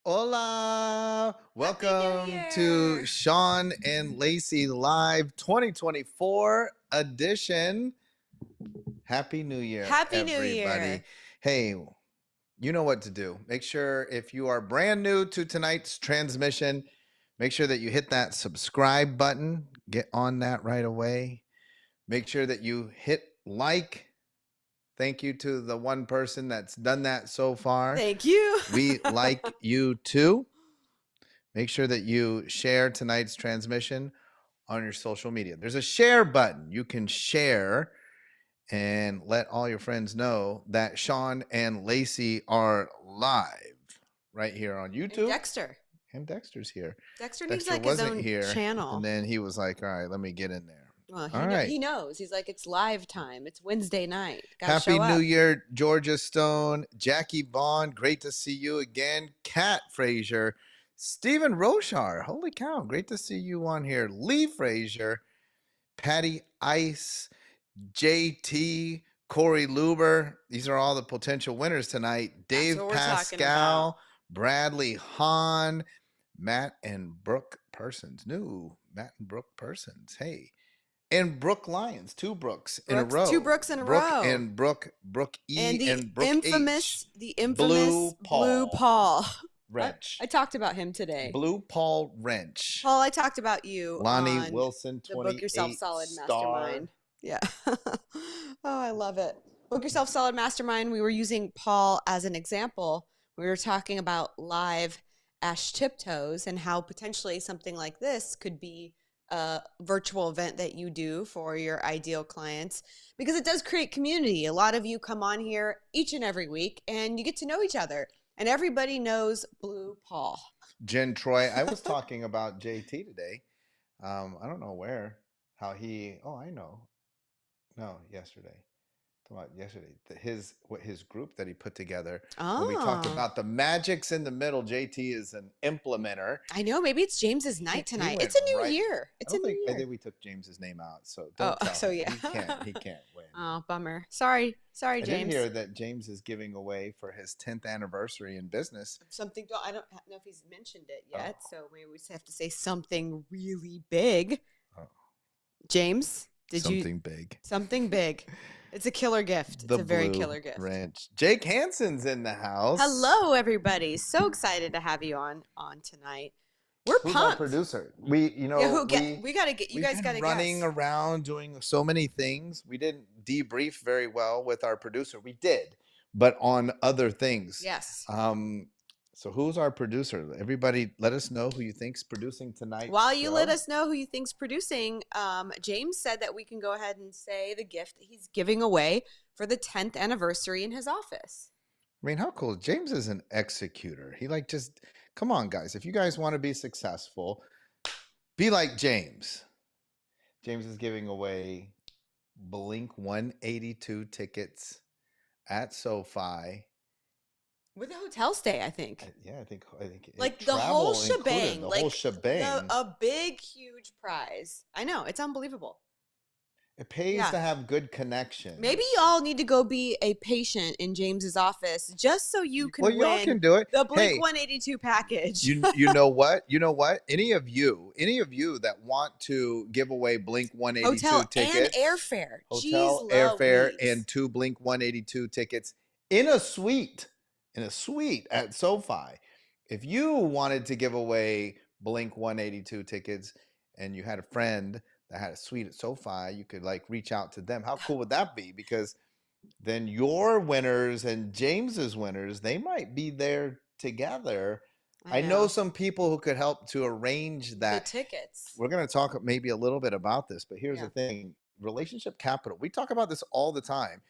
Hola! Happy New Welcome to Year! Shawn and Lacey Live 2024 edition. Happy New Year, Happy New everybody. Year. Hey, you know what to do. Make sure if you are brand new to tonight's transmission, make sure that you hit that subscribe button. Get on that right away. Make sure that you hit like. Thank you to the one person that's done that so far. Thank you. We like you too. Make sure that you share tonight's transmission on your social media. There's a share button. You can share and let all your friends know that Shawn and Lacey are live right here on And YouTube. Dexter. And Dexter's here. Dexter needs Dexter like his wasn't own here. channel. And then he was like, all right, let me get in there. Well, All right. he knows. He's like, it's live time. It's Wednesday night. Gotta Happy show New up. Year, Georgia Stone, Jackie Vaughn. Great to see you again. Kat Frazier, Stephen Roshar. Holy cow, great to see you on here. Lee Frazier, Patty Ice, JT, Corey Luber. These are all the potential winners tonight. Dave what we're talking Pascal, Bradley Hahn, Matt and Brooke Persons. New Matt and Brooke Persons. Hey. And Brooke Lyons, two Brooks in a row. Two Brooks in a Brooke row. and Brooke E And the Brooke infamous, H. Blue Paul. Wrench. I talked about him today. Blue Paul Wrench. Paul, I talked about you Lonnie on Wilson, the Book Yourself 28 Solid star. Mastermind. Yeah. Oh, I love it. Book Yourself Solid Mastermind. We were using Paul as an example. We were talking about live Ash Tiptoes and how potentially something like this could be a virtual event that you do for your ideal clients, because it does create community. A lot of you come on here each and every week and you get to know each other, and everybody knows Blue Paul. Jen Troy. I was talking about JT today. I don't know where, how he, I know. No, yesterday. About yesterday, his group that he put together. When we talked about the magics in the middle, JT is an implementer. I know, maybe it's James's night tonight. It's a new year. It's a new year. I think we took James's name out, so don't tell him. Yeah. He can't win. Oh, bummer. Sorry, I James. did hear that James is giving away for his 10th anniversary in business. Something, I don't know if he's mentioned it yet, so maybe we just have to say something really big. James, Something big. Something big. It's a killer gift. It's a very killer gift. Wrench. Jake Hansen's in the house. Hello, everybody. So excited to have you on tonight. We're Who's pumped. Our producer. We gotta get. You guys gotta running guess. around doing so many things. We didn't debrief very well with our producer. We did, but on other things. Yes. So who's our producer? Everybody, let us know who you think's producing tonight. While you let us know who you think's producing, James said that we can go ahead and say the gift that he's giving away for the 10th anniversary in his office. I mean, how cool. James is an executor. He just, come on, guys. If you guys want to be successful, be like James. James is giving away Blink 182 tickets at SoFi. With a hotel stay, I think. Yeah, I think like the whole shebang. The whole shebang. A big, huge prize. I know. It's unbelievable. It pays to have good connections. Maybe y'all need to go be a patient in James's office just so you can win y'all can do it. The Blink 182 package. You know what? You know what? Any of you that want to give away Blink 182 hotel tickets. And airfare. Hotel, airfare, and 2 Blink 182 tickets in a suite at SoFi. If you wanted to give away Blink 182 tickets and you had a friend that had a suite at SoFi, you could reach out to them. How cool would that be? Because then your winners and James's winners, they might be there together. I know some people who could help to arrange that. The tickets. We're going to talk maybe a little bit about this, but here's the thing. Relationship capital. We talk about this all the time.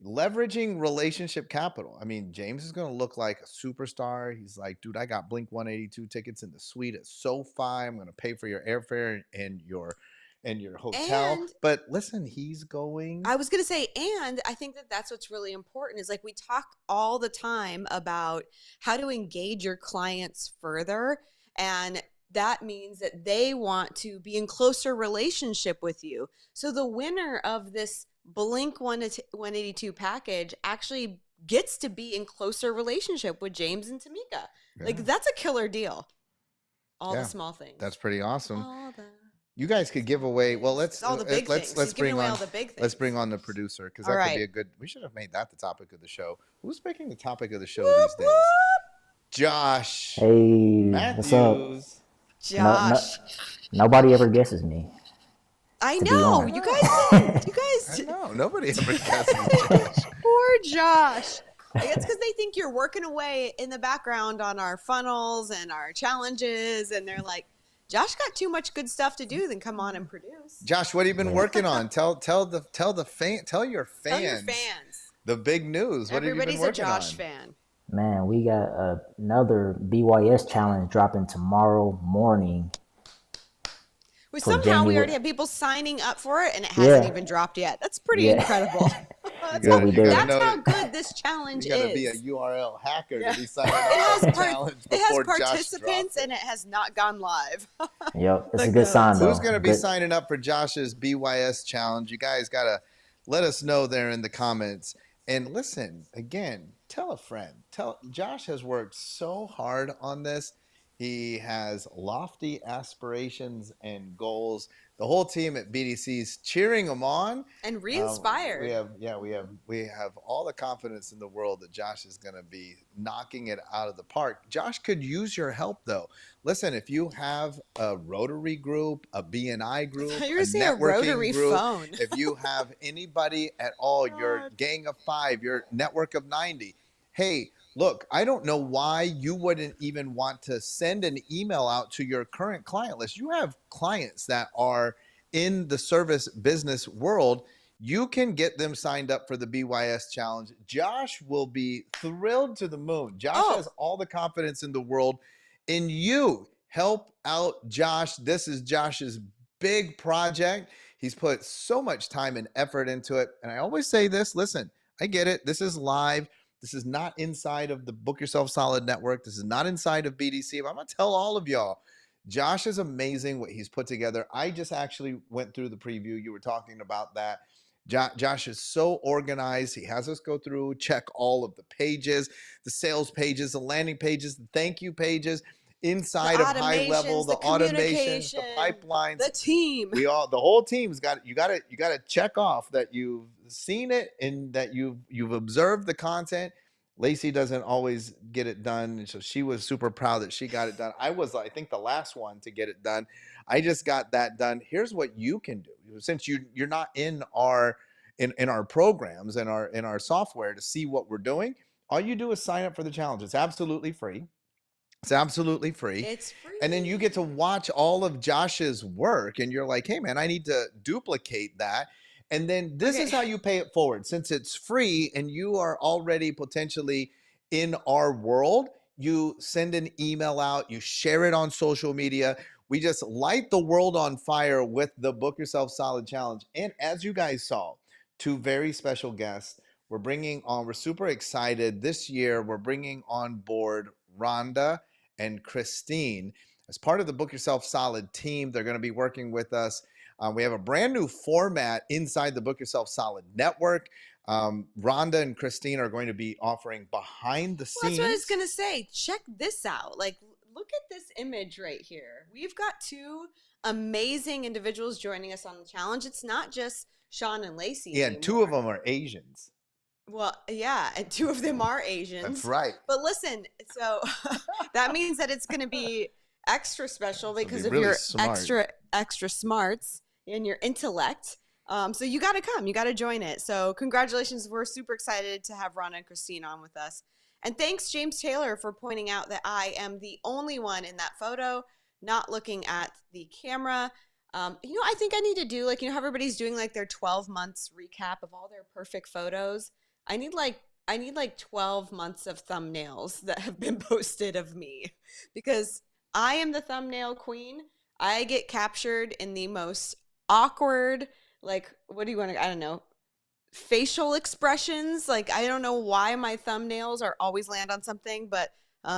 Leveraging relationship capital. I mean, James is going to look like a superstar. He's like, dude, I got Blink 182 tickets in the suite at SoFi. I'm going to pay for your airfare and your hotel. But listen, he's going. I was going to say, and I think that's what's really important is we talk all the time about how to engage your clients further. And that means that they want to be in closer relationship with you. So the winner of this Blink 182 package actually gets to be in closer relationship with James and Tamika. Like, that's a killer deal. All the Yeah. small things. That's pretty awesome. All the You guys could give away. Well, It's all the big things. let's He's giving bring away on all the big things. let's bring on the producer, because All that could be right. a good. We should have made that the topic of the show. Who's picking the topic of the show Whoop, these days? whoop. Josh Hey, what's up? Matthews. Josh. Nobody ever guesses me. I to be know. honest. You guys didn't. You I guys. know nobody ever guesses Josh. Poor Josh. I guess because they think you're working away in the background on our funnels and our challenges, and they're like, Josh got too much good stuff to do, then come on and produce. Josh, what have you been working on? Tell your fans Tell your fans. the big news. What Everybody's have you been working a Josh on? fan. Man, we got another BYS challenge dropping tomorrow morning. Well, For somehow we January. already have people signing up for it, and it hasn't Yeah. even dropped yet. That's pretty Yeah. incredible. That's, Yeah, we did. that's how good this challenge You gotta is. be a URL hacker Yeah. to be signing up It for has the part- challenge it has before Josh participants, drops it. and it has not gone live. Yep, it's The a good sign codes. though. Who's going to be Good- signing up for Josh's BYS challenge? You guys got to let us know there in the comments. And listen, again, tell a friend. Josh has worked so hard on this. He has lofty aspirations and goals. The whole team at BDC is cheering him on. And re-inspired. We have all the confidence in the world that Josh is going to be knocking it out of the park. Josh could use your help though. Listen, if you have a Rotary group, a BNI group, I thought you were a gonna say a networking rotary group, phone. if you have anybody at all, your God. gang of 5, your network of 90, hey, look, I don't know why you wouldn't even want to send an email out to your current client list. You have clients that are in the service business world. You can get them signed up for the BYS challenge. Josh will be thrilled to the moon. Josh has all the confidence in the world in you. Help out Josh. This is Josh's big project. He's put so much time and effort into it. And I always say this, listen, I get it. This is live. This is not inside of the Book Yourself Solid network. This is not inside of BDC. But I'm going to tell all of y'all, Josh is amazing what he's put together. I just actually went through the preview. You were talking about that. Josh is so organized. He has us go through, check all of the pages, the sales pages, the landing pages, the thank you pages, inside of high level, the automations, the pipelines, the team. the whole team's got you got to check off that you've seen it and that you've observed the content. Lacey doesn't always get it done, and so she was super proud that she got it done. I was, I think, the last one to get it done. I just got that done. Here's what you can do, since you're not in our programs and in our software to see what we're doing. All you do is sign up for the challenge. It's absolutely free. It's absolutely free. It's free. And then you get to watch all of Josh's work, and you're like, hey man, I need to duplicate that. And then this is how you pay it forward. Since it's free and you are already potentially in our world, you send an email out, you share it on social media. We just light the world on fire with the Book Yourself Solid Challenge. And as you guys saw, 2 very special guests. We're super excited. This year, we're bringing on board Rhonda and Christine as part of the Book Yourself Solid team. They're going to be working with us. We have a brand new format inside the Book Yourself Solid network. Rhonda and Christine are going to be offering behind the scenes. That's what I was going to say. Check this out. Like, look at this image right here. We've got 2 amazing individuals joining us on the challenge. It's not just Shawn and Lacey. Yeah, anymore. 2 of them are Asians. Well, yeah, and 2 of them are Asians. That's right. But listen, so that means that it's going to be extra special because of really your smart. extra smarts and your intellect. So you got to come. You got to join it. So congratulations. We're super excited to have Rhonda and Christine on with us. And thanks, James Taylor, for pointing out that I am the only one in that photo not looking at the camera. I think I need to do, like, how everybody's doing like their 12 months recap of all their perfect photos. I need like 12 months of thumbnails that have been posted of me, because I am the thumbnail queen. I get captured in the most awkward, like, what do you want to, I don't know, facial expressions. Like, I don't know why my thumbnails are always land on something, but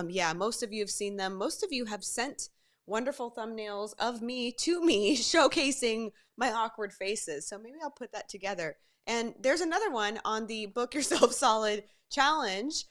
yeah, most of you have seen them. Most of you have sent wonderful thumbnails of me to me showcasing my awkward faces. So maybe I'll put that together. And there's another one on the Book Yourself Solid challenge.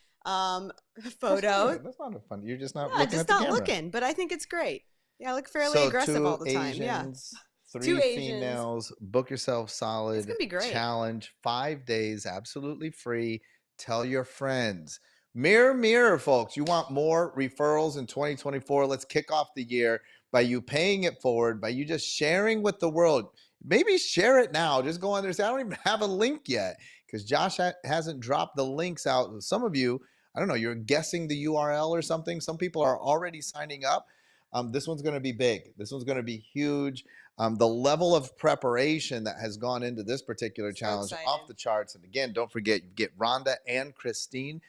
photo. That's not a fun. You're just not Yeah, looking just at the not camera. looking, but I think it's great. Yeah, I look fairly So aggressive all two the time. Yeah. Asians, Two three Asians. females, Book Yourself It's Solid gonna be great. challenge, 5 days, absolutely free. Tell your friends. Mirror, mirror, folks. You want more referrals in 2024? Let's kick off the year by you paying it forward, by you just sharing with the world. Maybe share it now. Just go on there and say, I don't even have a link yet because Josh hasn't dropped the links out. Some of you, I don't know, you're guessing the URL or something. Some people are already signing up. This one's going to be big. This one's going to be huge. The level of preparation that has gone into this particular challenge, off the charts. And again, don't forget, you get Rhonda and Christine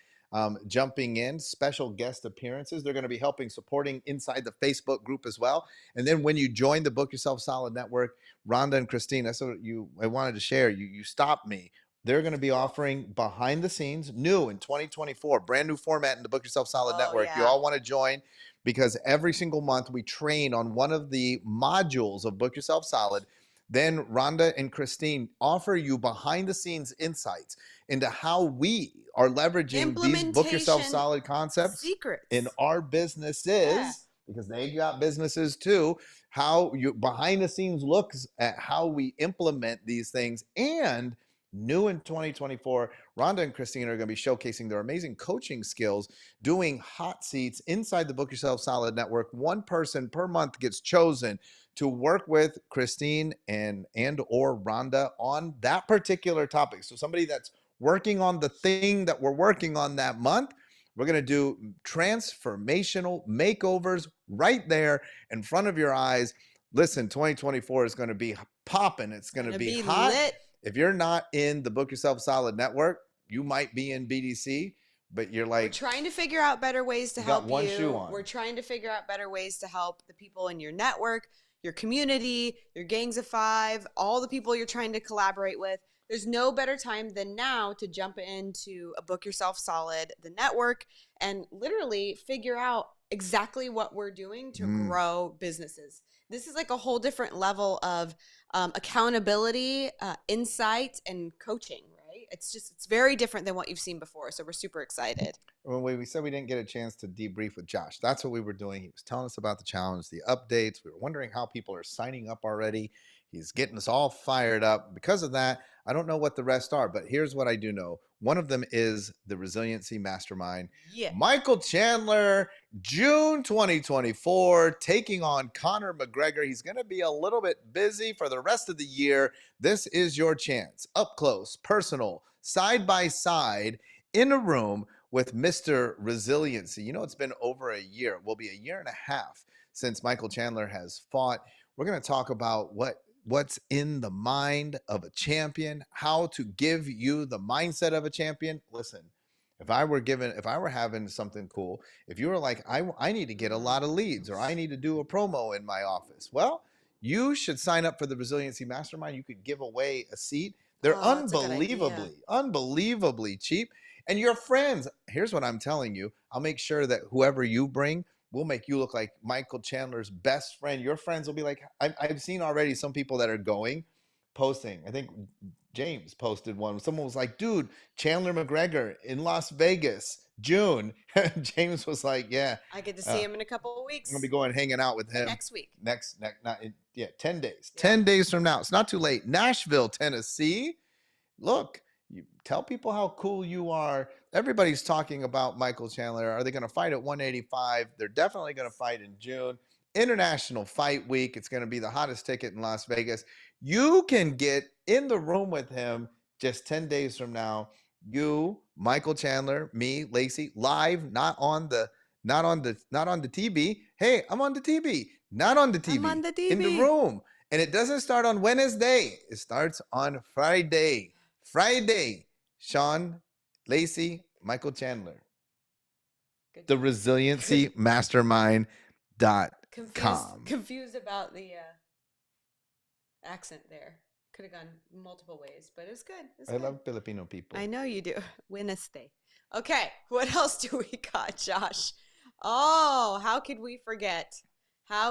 jumping in, special guest appearances. They're going to be helping, supporting inside the Facebook group as well. And then when you join the Book Yourself Solid Network, Rhonda and Christine, that's what I wanted to share. You stopped me. They're going to be offering behind the scenes, new in 2024, brand new format in the Book Yourself Solid Network. Yeah. You all want to join because every single month we train on one of the modules of Book Yourself Solid. Then Rhonda and Christine offer you behind the scenes insights into how we are leveraging these Book Yourself Solid concepts secrets in our businesses, because they got businesses too. How you behind the scenes looks at how we implement these things. And new in 2024, Rhonda and Christine are going to be showcasing their amazing coaching skills, doing hot seats inside the Book Yourself Solid Network. One person per month gets chosen to work with Christine and or Rhonda on that particular topic. So somebody that's working on the thing that we're working on that month, we're going to do transformational makeovers right there in front of your eyes. Listen, 2024 is going to be popping. It's going to be hot. Lit. If you're not in the Book Yourself Solid Network, you might be in BDC, but you're like, we're trying to figure out better ways to help one shoe on. We're trying to figure out better ways to help the people in your network, your community, your gangs of five, all the people you're trying to collaborate with. There's no better time than now to jump into a Book Yourself Solid, the network, and literally figure out exactly what we're doing to grow businesses. This is like a whole different level of accountability, insight, and coaching, right? It's very different than what you've seen before. So we're super excited. When we said we didn't get a chance to debrief with Josh, that's what we were doing. He was telling us about the challenge, the updates. We were wondering how people are signing up already. He's getting us all fired up. Because of that, I don't know what the rest are, but here's what I do know. One of them is the Resiliency Mastermind. Yeah. Michael Chandler, June 2024, taking on Conor McGregor. He's going to be a little bit busy for the rest of the year. This is your chance. Up close, personal, side by side, in a room with Mr. Resiliency. You know, it's been over a year. It will be a year and a half since Michael Chandler has fought. We're going to talk about what's in the mind of a champion, how to give you the mindset of a champion. Listen, if I were having something cool, if you were like, I need to get a lot of leads, or I need to do a promo in my office, well, you should sign up for the Resiliency Mastermind. You could give away a seat. They're unbelievably cheap. And your friends, here's what I'm telling you. I'll make sure that whoever you bring, we'll make you look like Michael Chandler's best friend. Your friends will be like, I've seen already some people that are going, posting. I think James posted one. Someone was like, dude, Chandler McGregor in Las Vegas, June. James was like, yeah. I get to see him in a couple of weeks. I'm going to be going hanging out with him. Next week. 10 days. Yeah. 10 days from now. It's not too late. Nashville, Tennessee. Look. You tell people how cool you are. Everybody's talking about Michael Chandler. Are they going to fight at 185? They're definitely going to fight in June. International Fight Week. It's going to be the hottest ticket in Las Vegas. You can get in the room with him just 10 days from now. You, Michael Chandler, me, Lacey, live, not on the TV. Hey, I'm on the TV. Not on the TV. I'm on the TV. In the room. And it doesn't start on Wednesday. It starts on Friday. Shawn, Lacey, Michael Chandler. The Resiliency Mastermind.com. Confused about the accent there. Could have gone multiple ways, but it's good. I love Filipino people. I know you do. Wednesday. Okay, what else do we got, Josh? Oh, how could we forget? Hey,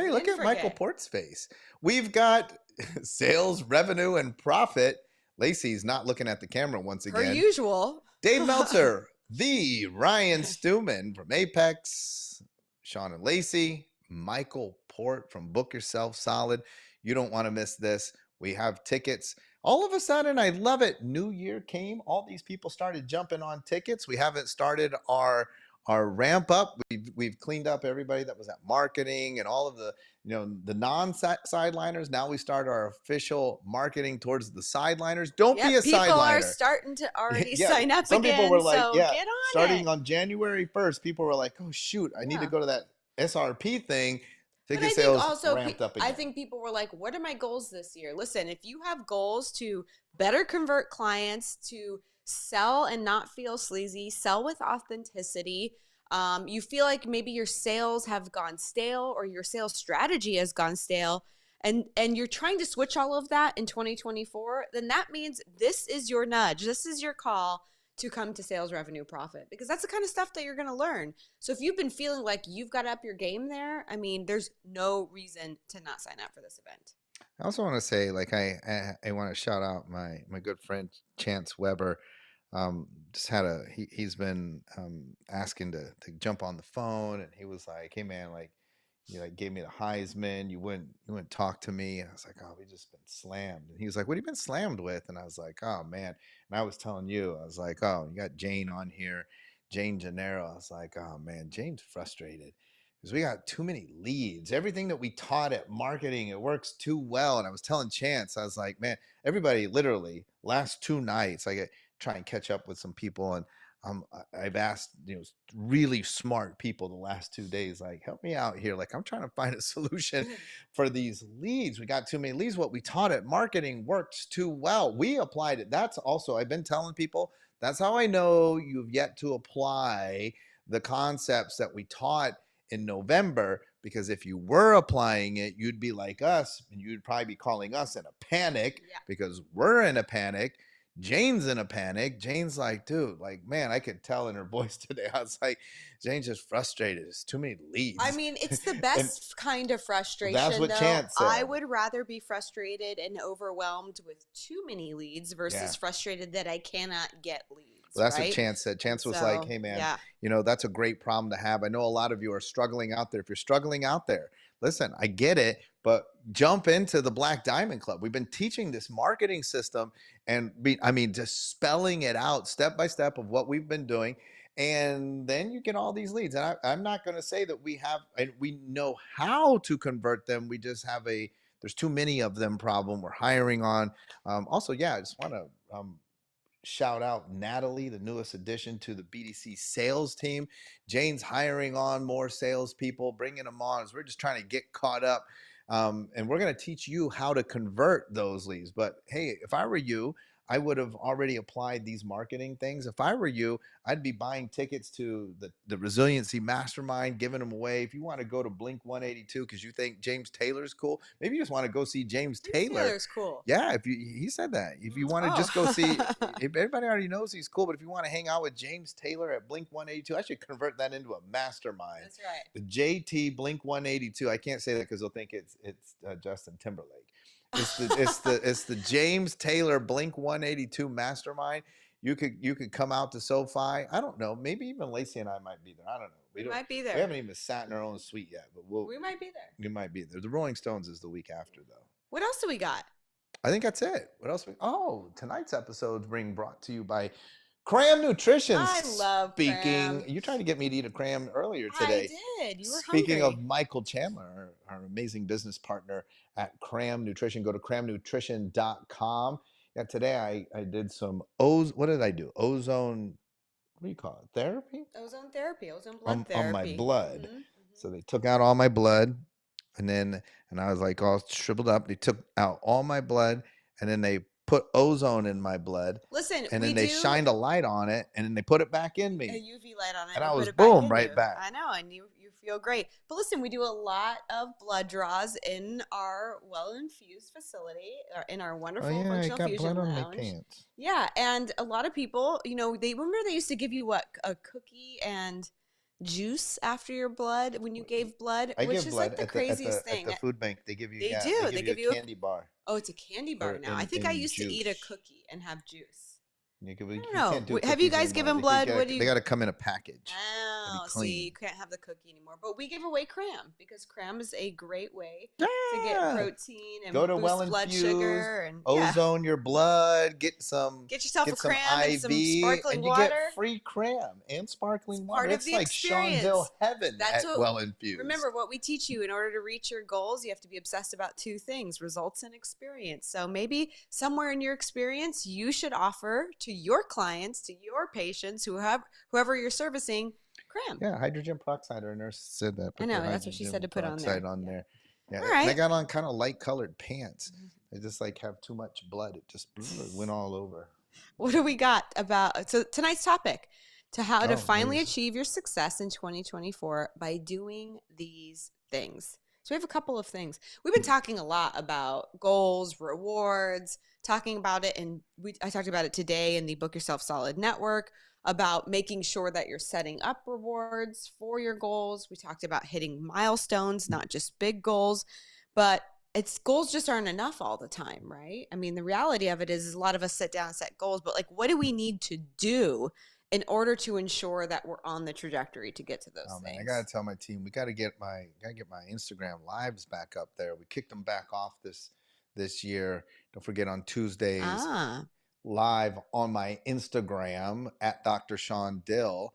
look at Michael Port's face. We've got sales, revenue, and profit. Lacey's not looking at the camera once again. Per usual. Dave Meltzer, the Ryan Stewman from Apex, Shawn and Lacey, Michael Port from Book Yourself Solid. You don't want to miss this. We have tickets. All of a sudden, I love it. New Year came. All these people started jumping on tickets. We haven't started our ramp up. We've cleaned up everybody that was at marketing and all of the the non-sideliners. Now we start our official marketing towards the sideliners. Don't be a people are sideliner. starting to already Yeah, sign up some again. people were like, so yeah, get on starting it. on January 1st, people were like, oh shoot, I need to Yeah. go to that SRP thing. But Ticket I think sales also, ramped up again. I think people were like, what are my goals this year? Listen, if you have goals to better convert clients, to sell and not feel sleazy, sell with authenticity, you feel like maybe your sales have gone stale or your sales strategy has gone stale, and you're trying to switch all of that in 2024, then that means this is your nudge. This is your call to come to Sales Revenue Profit, because that's the kind of stuff that you're going to learn. So if you've been feeling like you've got to up your game there, I mean, there's no reason to not sign up for this event. I also want to say, like, I want to shout out my good friend Chance Weber. Just had he's been asking to jump on the phone, and he was like, hey man, like, you like gave me the Heisman, you wouldn't talk to me. And I was like, oh, we just been slammed. And he was like, what have you been slammed with? And I was like, oh man. And I was telling you, I was like, oh, you got Jane on here, Jane Gennaro. I was like, oh man, Jane's frustrated because we got too many leads. Everything that we taught at marketing, it works too well. And I was telling Chance, I was like, man, everybody literally last 2 nights, I get try and catch up with some people, and I've asked really smart people the last 2 days, like, help me out here. Like, I'm trying to find a solution for these leads. We got too many leads. What we taught at marketing works too well. We applied it. That's also, I've been telling people, that's how I know you've yet to apply the concepts that we taught in November, because if you were applying it, you'd be like us, and you'd probably be calling us in a panic because we're in a panic. Jane's in a panic. Jane's like, dude, like, man, I could tell in her voice today. I was like, Jane's just frustrated. It's too many leads. I mean, it's the best kind of frustration. That's what Chance said. I would rather be frustrated and overwhelmed with too many leads versus frustrated that I cannot get leads. Well, that's what Chance said. Chance was like, hey man, that's a great problem to have. I know a lot of you are struggling out there. If you're struggling out there, listen, I get it, but jump into the Black Diamond Club. We've been teaching this marketing system and just spelling it out step by step of what we've been doing. And then you get all these leads. And I'm not going to say that we know how to convert them. We just have there's too many of them problem we're hiring on. Also, I just want to shout out Natalie, the newest addition to the BDC sales team. Jane's hiring on more salespeople, bringing them on as we're just trying to get caught up. And we're going to teach you how to convert those leads. But hey, if I were you, I would have already applied these marketing things. If I were you, I'd be buying tickets to the Resiliency Mastermind, giving them away. If you want to go to Blink 182 because you think James Taylor's cool, maybe you just want to go see James Taylor. Taylor's cool. Yeah, he said that. If you want to just go see, everybody already knows he's cool, but if you want to hang out with James Taylor at Blink 182, I should convert that into a mastermind. That's right. The JT Blink 182. I can't say that because they'll think it's Justin Timberlake. It's the James Taylor Blink 182 Mastermind. You could come out to SoFi. I don't know. Maybe even Lacey and I might be there. I don't know. We might be there. We haven't even sat in our own suite yet, but we might be there. We might be there. The Rolling Stones is the week after, though. What else do we got? I think that's it. What else? Tonight's episode is being brought to you by CRAM Nutrition. I love CRAM. You tried to get me to eat a CRAM earlier today. I did. You were Speaking hungry. of Michael Chandler, our amazing business partner at CRAM Nutrition, go to cramnutrition.com. Yeah, today I did some what did I do? Ozone, what do you call it? Therapy? Ozone therapy, ozone blood therapy. On my blood. Mm-hmm. So they took out all my blood, and I was like all shriveled up. They took out all my blood, and then they put ozone in my blood. Listen, and then they shined a light on it, and then they put it back in me. A UV light on it. And I was boom, right back. I know, and you feel great. But listen, we do a lot of blood draws in our well-infused facility, in our wonderful functional fusion blood lounge. on my pants. Yeah, and a lot of people, they used to give you a cookie and juice after your blood when you gave blood, which is like the craziest thing. At the food bank, they give you. They give you a candy bar. Oh, it's a candy bar now. I think I used to eat a cookie and have juice. You I don't can't do know. Have you cookies guys anymore. given blood? What do They you? got to come in a package and be Oh, see, you clean. can't have the cookie anymore. But we give away CRAM because CRAM is a great way to get Yeah. protein and Go to Well boost blood Infused, sugar and ozone your blood, get yourself a some CRAM and some IV, sparkling and you get water. free cram and It's sparkling water. part of It's the like Sean Dill experience. heaven That's at what. Well Infused. Remember what we teach you. In order to reach your goals, you have to be obsessed about two things: results and experience. So maybe somewhere in your experience, you should offer to your clients, to your patients, whoever you're servicing, CRAM. Yeah, hydrogen peroxide. Our nurse said that. I Put know their that's what she said hydrogen to put on peroxide there. on Yeah. there. Yeah, All and I right. got on kind of light colored pants. I just like have too much blood. It just went all over. What do we got about so tonight's topic to how to Oh, finally there's achieve your success in 2024 by doing these things. So we have a couple of things. We've been talking a lot about goals, rewards, talking about it and I talked about it today in the Book Yourself Solid Network about making sure that you're setting up rewards for your goals. We talked about hitting milestones, not just big goals, but it's goals just aren't enough all the time, right? I mean, the reality of it is a lot of us sit down and set goals, but like, what do we need to do in order to ensure that we're on the trajectory to get to those Oh man, things? I gotta tell my team we gotta get my Instagram lives back up there. We kicked them back off this year. Don't forget on Tuesdays live on my Instagram at Dr. Shawn Dill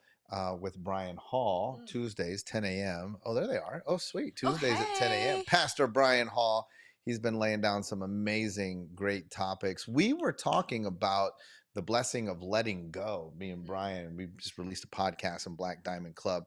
with Brian Hall. Tuesdays 10 a.m. Oh, there they are. Oh, sweet. Tuesdays at 10 a.m. Pastor Brian Hall. He's been laying down some amazing, great topics. We were talking about the blessing of letting go. Me and Brian, we just released a podcast on Black Diamond Club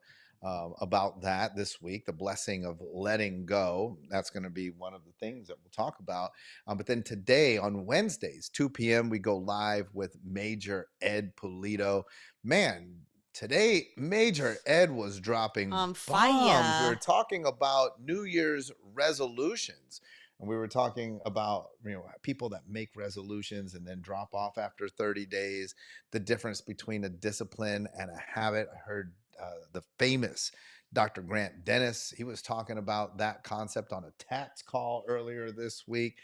about that this week, the blessing of letting go. That's going to be one of the things that we'll talk about. But then today on Wednesdays, 2 p.m., we go live with Major Ed PLO. Man, today Major Ed was dropping bombs. We were talking about New Year's resolutions. And we were talking about, people that make resolutions and then drop off after 30 days, the difference between a discipline and a habit. I heard the famous Dr. Grant Dennis, he was talking about that concept on a TATS call earlier this week.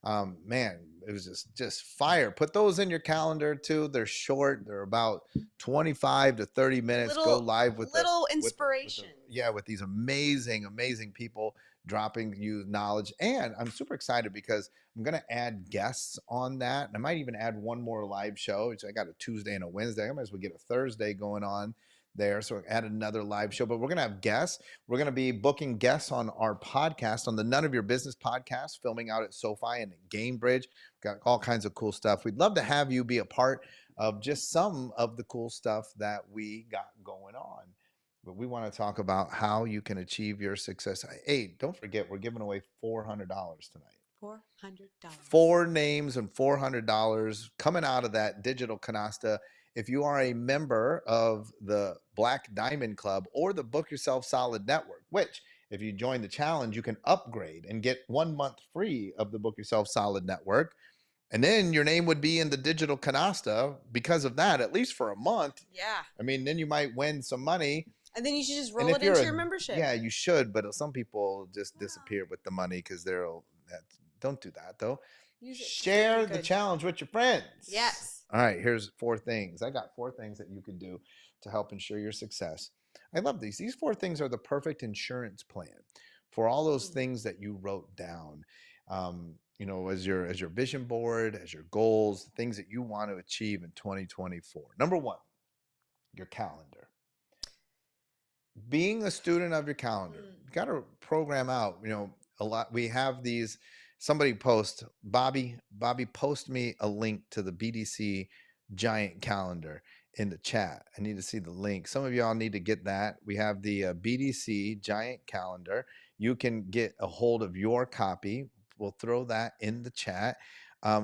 Man, it was just fire. Put those in your calendar too. They're short. They're about 25 to 30 minutes. Go live with little inspiration. with these amazing, amazing people dropping you knowledge. And I'm super excited because I'm going to add guests on that. And I might even add one more live show. So I got a Tuesday and a Wednesday. I might as well get a Thursday going on there. So add another live show, but we're going to have guests. We're going to be booking guests on our podcast, on the None of Your Business podcast, filming out at SoFi and at Gamebridge. Got all kinds of cool stuff. We'd love to have you be a part of just some of the cool stuff that we got going on. But we want to talk about how you can achieve your success. Hey, don't forget, we're giving away $400 tonight. $400. 4 names and $400 coming out of that digital canasta. If you are a member of the Black Diamond Club or the Book Yourself Solid Network, which if you join the challenge, you can upgrade and get 1 month free of the Book Yourself Solid Network. And then your name would be in the digital canasta because of that, at least for a month. Yeah. I mean, then you might win some money. And then you should just roll it into your membership. Yeah, you should. But some people just disappear with the money because don't do that though. Share the challenge with your friends. Yes. All right, here's 4 things. I got 4 things that you can do to help ensure your success. I love these. These 4 things are the perfect insurance plan for all those things that you wrote down. As your vision board, as your goals, things that you want to achieve in 2024. Number 1, your calendar. Being a student of your calendar, you got to program out, a lot. We have these, somebody post, Bobby, post me a link to the BDC giant calendar in the chat. I need to see the link. Some of y'all need to get that. We have the BDC giant calendar. You can get a hold of your copy. We'll throw that in the chat.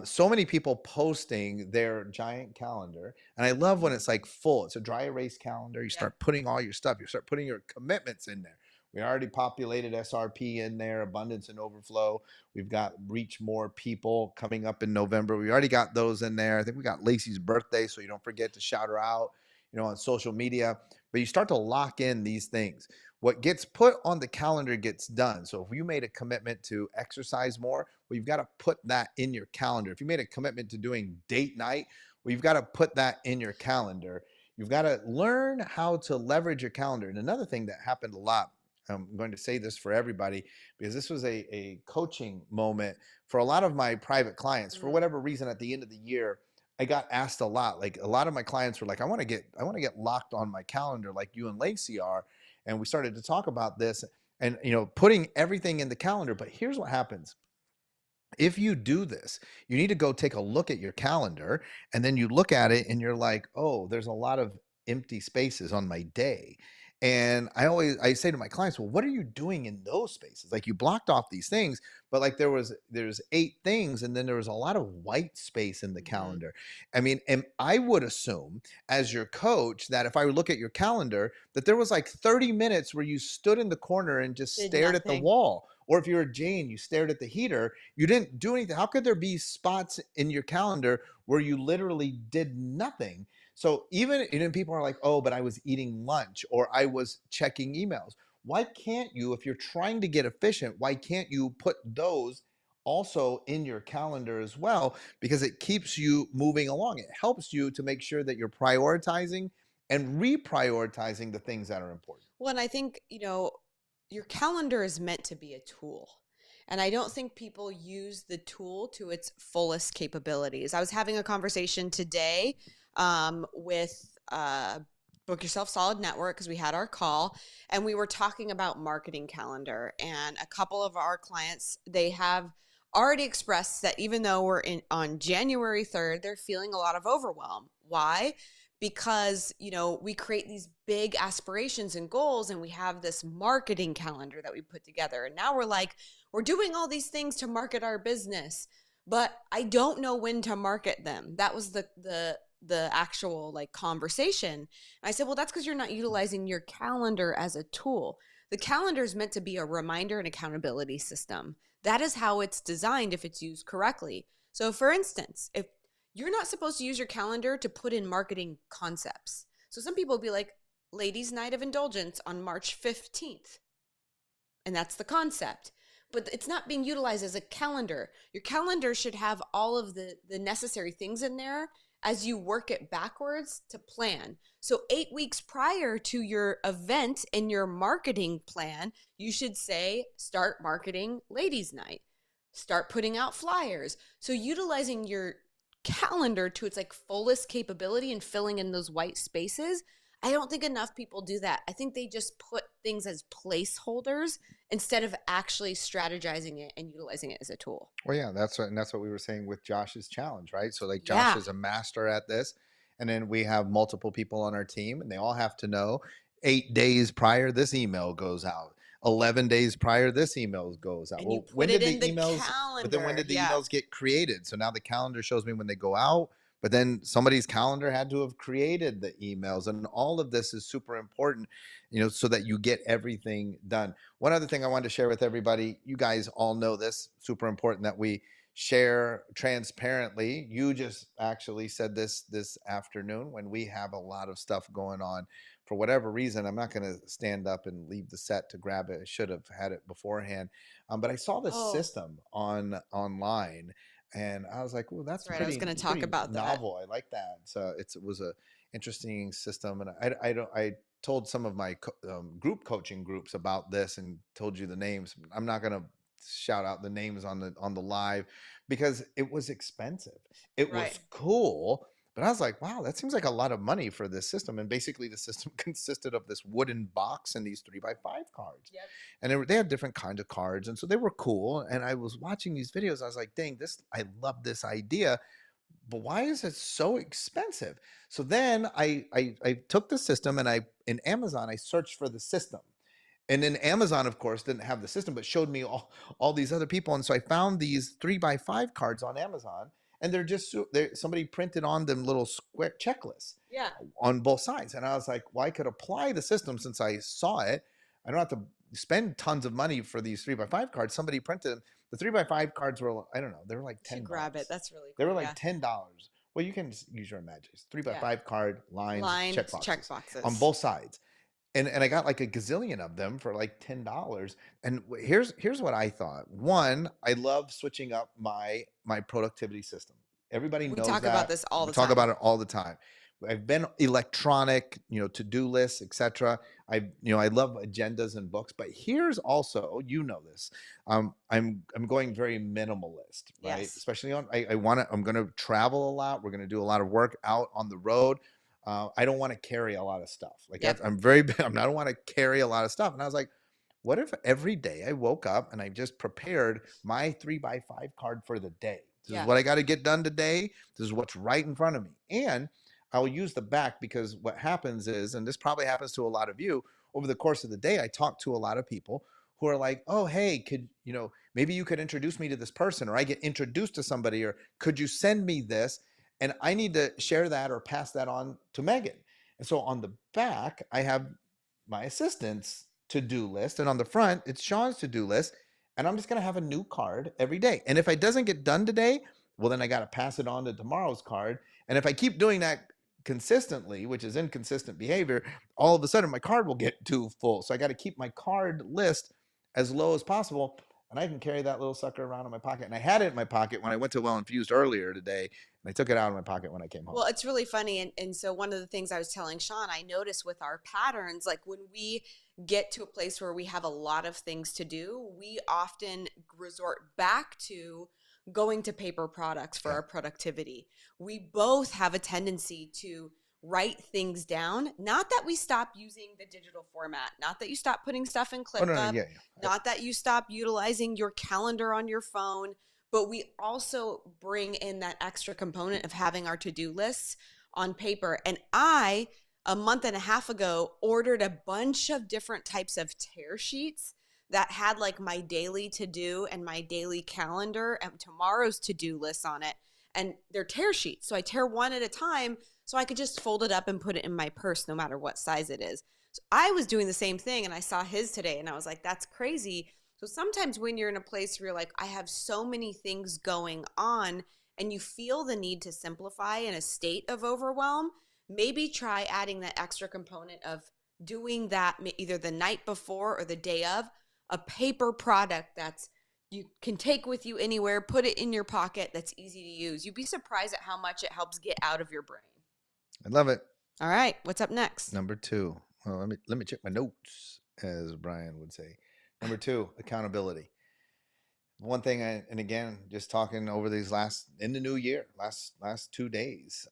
So many people posting their giant calendar. And I love when it's like full. It's a dry erase calendar. You start putting all your stuff. You start putting your commitments in there. We already populated SRP in there, abundance and overflow. We've got reach more people coming up in November. We already got those in there. I think we got Lacey's birthday, so you don't forget to shout her out, on social media. But you start to lock in these things. What gets put on the calendar gets done. So if you made a commitment to exercise more, well, you've got to put that in your calendar. If you made a commitment to doing date night, Well, you've got to put that in your calendar. You've got to learn how to leverage your calendar. And another thing that happened a lot, I'm going to say this for everybody because this was a coaching moment for a lot of my private clients. For whatever reason, at the end of the year, I got asked a lot. Like a lot of my clients were like, I want to get locked on my calendar like you and Lacey are. And we started to talk about this and, putting everything in the calendar. But here's what happens. If you do this, you need to go take a look at your calendar, and then you look at it and you're like, oh, there's a lot of empty spaces on my day. And I say to my clients, well, what are you doing in those spaces? Like, you blocked off these things, but like there's 8 things, and then there was a lot of white space in the calendar. I mean, and I would assume as your coach that if I would look at your calendar, that there was like 30 minutes where you stood in the corner and just Did stared at the nothing. wall. Or if you're a Jane, you stared at the heater, you didn't do anything. How could there be spots in your calendar where you literally did nothing? So even people are like, oh, but I was eating lunch or I was checking emails. Why can't you, if you're trying to get efficient, why can't you put those also in your calendar as well? Because it keeps you moving along. It helps you to make sure that you're prioritizing and reprioritizing the things that are important. Well, and I think, your calendar is meant to be a tool. And I don't think people use the tool to its fullest capabilities. I was having a conversation today with Book Yourself Solid Network because we had our call, and we were talking about marketing calendar. And a couple of our clients, they have already expressed that even though we're on January 3rd, they're feeling a lot of overwhelm. Why? Because, we create these big aspirations and goals, and we have this marketing calendar that we put together. And now we're like, we're doing all these things to market our business, but I don't know when to market them. That was the actual like conversation. And I said, well, that's because you're not utilizing your calendar as a tool. The calendar is meant to be a reminder and accountability system. That is how it's designed if it's used correctly. So for instance, if you're not supposed to use your calendar to put in marketing concepts. So some people will be like, Ladies' Night of Indulgence on March 15th. And that's the concept. But it's not being utilized as a calendar. Your calendar should have all of the necessary things in there as you work it backwards to plan. So 8 weeks prior to your event in your marketing plan, you should say, start marketing Ladies' Night. Start putting out flyers. So utilizing your calendar to its like fullest capability and filling in those white spaces. I don't think enough people do that. I think they just put things as placeholders instead of actually strategizing it and utilizing it as a tool. Well, yeah, that's what we were saying with Josh's challenge, right? So like Josh is a master at this, and then we have multiple people on our team, and they all have to know 8 days prior this email goes out. 11 days prior this email goes out. And you put it in the emails, calendar. but then when did the emails get created? So now the calendar shows me when they go out, but then somebody's calendar had to have created the emails, and all of this is super important, so that you get everything done. One other thing I wanted to share with everybody, you guys all know this, super important that we share transparently. You just actually said this afternoon when we have a lot of stuff going on. For whatever reason, I'm not going to stand up and leave the set to grab it. I should have had it beforehand. But I saw this system online, and I was like, "Oh, that's right. pretty, I was going to talk about novel. That. I like that." So it was a interesting system, and I told some of my group coaching groups about this and told you the names. I'm not going to shout out the names on the live because it was expensive. It was cool. But I was like, wow, that seems like a lot of money for this system. And basically the system consisted of this wooden box and these 3x5 cards. Yep. And they had different kinds of cards. And so they were cool. And I was watching these videos. I was like, dang, I love this idea. But why is it so expensive? So then I took the system and in Amazon, I searched for the system. And then Amazon, of course, didn't have the system, but showed me all these other people. And so I found these 3x5 cards on Amazon. And somebody printed on them little square checklists on both sides. And I was like, well, I could apply the system since I saw it. I don't have to spend tons of money for these 3x5 cards. Somebody printed them. The 3x5 cards were, I don't know, they were like $10. Grab it. That's really cool. They were like $10. Well, you can use your imagination. 3x5 card, lines, checkboxes on both sides. And I got like a gazillion of them for like $10. And here's what I thought. One, I love switching up my productivity system. Everybody We knows talk about that. this all We the talk time. about it all the time. I've been electronic, to-do lists, etc. I love agendas and books, but here's also, this. I'm going very minimalist, right? Yes. Especially I'm going to travel a lot. We're going to do a lot of work out on the road. I don't want to carry a lot of stuff. Like Yep. I'm very, I don't want to carry a lot of stuff. And I was like, what if every day I woke up and I just prepared my 3x5 card for the day? This is what I got to get done today. This is what's right in front of me. And I will use the back, because what happens is, and this probably happens to a lot of you, over the course of the day, I talk to a lot of people who are like, oh, hey, maybe you could introduce me to this person, or I get introduced to somebody, or could you send me this? And I need to share that or pass that on to Megan. And so on the back, I have my assistant's to-do list, and on the front, it's Shawn's to-do list. And I'm just going to have a new card every day. And if it doesn't get done today, well, then I got to pass it on to tomorrow's card. And if I keep doing that consistently, which is inconsistent behavior, all of a sudden my card will get too full. So I got to keep my card list as low as possible. And I can carry that little sucker around in my pocket. And I had it in my pocket when I went to Well Infused earlier today. And I took it out of my pocket when I came home. Well, it's really funny. And so one of the things I was telling Shawn, I notice with our patterns, like when we get to a place where we have a lot of things to do, we often resort back to going to paper products for our productivity. We both have a tendency to write things down. Not that we stop using the digital format, not that you stop putting stuff in ClickUp, not that you stop utilizing your calendar on your phone, but we also bring in that extra component of having our to-do lists on paper. And I, a month and a half ago, ordered a bunch of different types of tear sheets that had like my daily to-do and my daily calendar and tomorrow's to-do list on it. And they're tear sheets. So I tear one at a time so I could just fold it up and put it in my purse no matter what size it is. So I was doing the same thing, and I saw his today and I was like, that's crazy. So sometimes when you're in a place where you're like, I have so many things going on, and you feel the need to simplify in a state of overwhelm, maybe try adding that extra component of doing that either the night before or the day of, a paper product that's you can take with you anywhere, put it in your pocket, that's easy to use. You'd be surprised at how much it helps get out of your brain. I love it. All right, what's up next? Number 2. Well, let me check my notes, as Brian would say. Number 2, accountability. One thing, and again, just talking over these in the new year, last 2 days,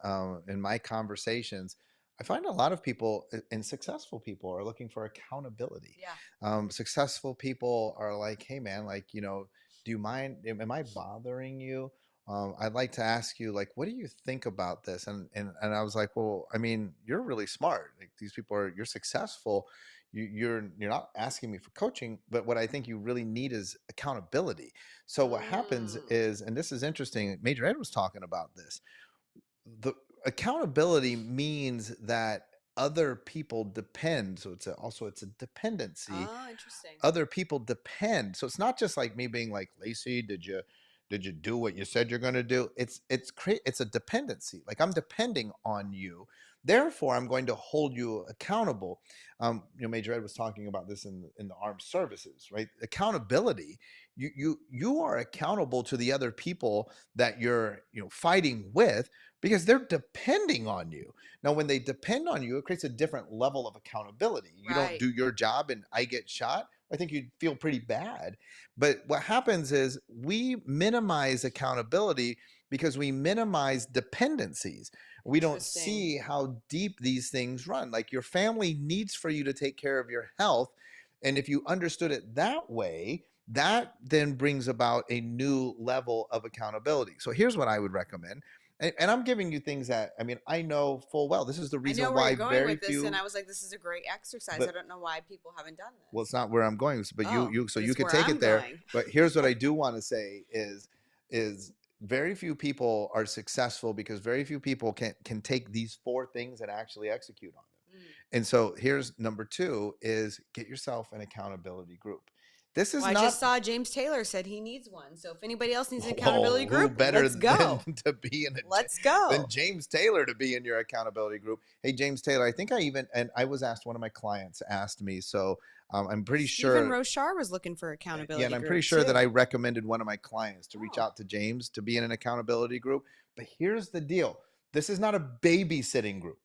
in my conversations, I find a lot of people and successful people are looking for accountability. Yeah. Successful people are like, hey man, like, do you mind? Am I bothering you? I'd like to ask you, like, what do you think about this? And I was like, well, I mean, you're really smart. Like, these people you're successful. You're not asking me for coaching, but what I think you really need is accountability. So what happens is, and this is interesting, Major Ed was talking about this. The accountability means that other people depend. So it's a dependency. Oh, interesting. Other people depend. So it's not just like me being like, Lacey, did you do what you said you're going to do? It's a dependency. Like, I'm depending on you. Therefore, I'm going to hold you accountable. Major Ed was talking about this in the armed services, right? Accountability. You are accountable to the other people that you're fighting with, because they're depending on you. Now, when they depend on you, it creates a different level of accountability. You don't do your job and I get shot, I think you'd feel pretty bad. But what happens is we minimize accountability because we minimize dependencies. We don't see how deep these things run. Like, your family needs for you to take care of your health. And if you understood it that way, that then brings about a new level of accountability. So here's what I would recommend. And I'm giving you things that, I mean, I know full well. This is the reason why you're going with this, and I was like, this is a great exercise. I don't know why people haven't done this. Well, it's not where I'm going, but you can take it there. Going. But here's what I do want to say is very few people are successful because very few people can take these 4 things and actually execute on them. And so here's number 2 is get yourself an accountability group. This is Well, I not. just saw James Taylor said he needs one. So if anybody else needs an accountability Whoa, who group, better let's go. than to be in Let's than go. James Taylor to be in your accountability group? Hey, James Taylor, I think I was asked, one of my clients asked me, so I'm pretty Stephen sure. Rochar was looking for Yeah, accountability and I'm group pretty sure too. that I recommended one of my clients to reach Oh. out to James to be in an accountability group. But here's the deal: this is not a babysitting group.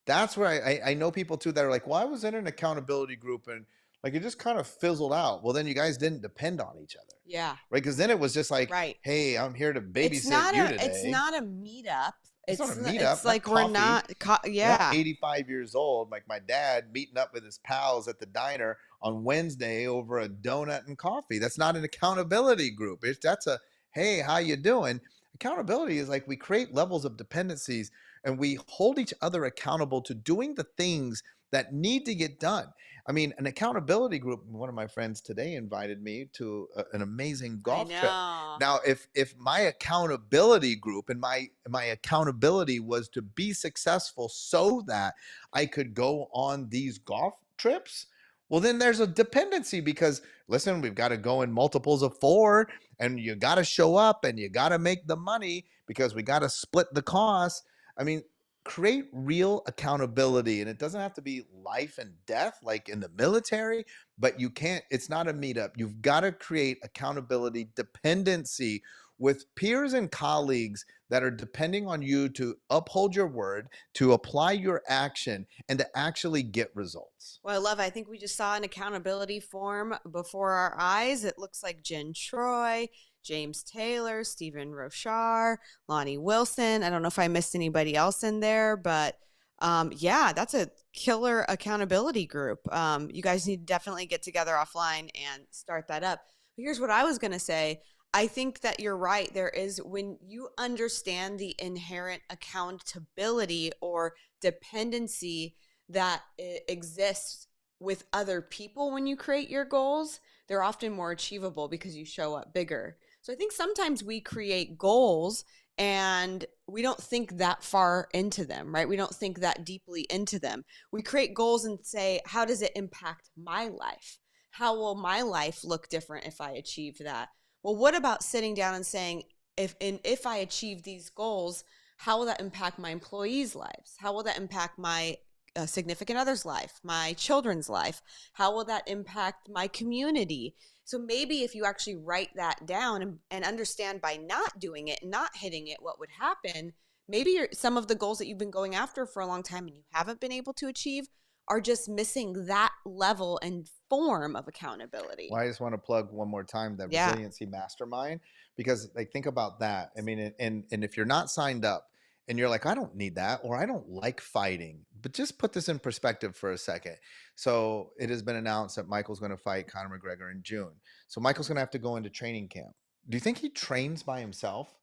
That's where I know people too that are like, well, I was in an accountability group and like it just kind of fizzled out. Well, then you guys didn't depend on each other, Yeah. right? Because then it was just like, Right. hey, I'm here to It's babysit not you a it's today. not a meetup. It's not a It's meetup, not like we're coffee. not Yeah, I'm yeah. 85 years old. Like my dad meeting up with his pals at the diner on Wednesday over a donut and coffee. That's not an accountability group. That's a, hey, how you doing? Accountability is like we create levels of dependencies and we hold each other accountable to doing the things that need to get done. I mean, an accountability group, one of my friends today invited me to an amazing I golf trip. know. Now, if my accountability group and my accountability was to be successful so that I could go on these golf trips, well, then there's a dependency because listen, we've got to go in multiples of 4 and you got to show up and you got to make the money because we got to split the costs. I mean, create real accountability, and it doesn't have to be life and death like in the military, but you can't, it's not a meetup. You've got to create accountability dependency with peers and colleagues that are depending on you to uphold your word, to apply your action, and to actually get results. Well, I love it. I think we just saw an accountability form before our eyes. It looks like Jen Troy, James Taylor, Stephen Rochar, Lonnie Wilson. I don't know if I missed anybody else in there, but yeah, that's a killer accountability group. You guys need to definitely get together offline and start that up. But here's what I was going to say. I think that you're right. There is, when you understand the inherent accountability or dependency that exists with other people when you create your goals, they're often more achievable because you show up bigger. So I think sometimes we create goals and we don't think that far into them, right? We don't think that deeply into them. We create goals and say, how does it impact my life? How will my life look different if I achieve that? Well, what about sitting down and saying, if I achieve these goals, how will that impact my employees' lives? How will that impact my significant other's life, my children's life? How will that impact my community? So maybe if you actually write that down and understand by not doing it, not hitting it, what would happen, maybe some of the goals that you've been going after for a long time and you haven't been able to achieve are just missing that level and form of accountability. Well, I just want to plug one more time that Yeah. Resiliency Mastermind, because like think about that. I mean, and if you're not signed up and you're like, I don't need that, or I don't like fighting, but just put this in perspective for a second. So it has been announced that Michael's going to fight Conor McGregor in June. So Michael's going to have to go into training camp. Do you think he trains by himself?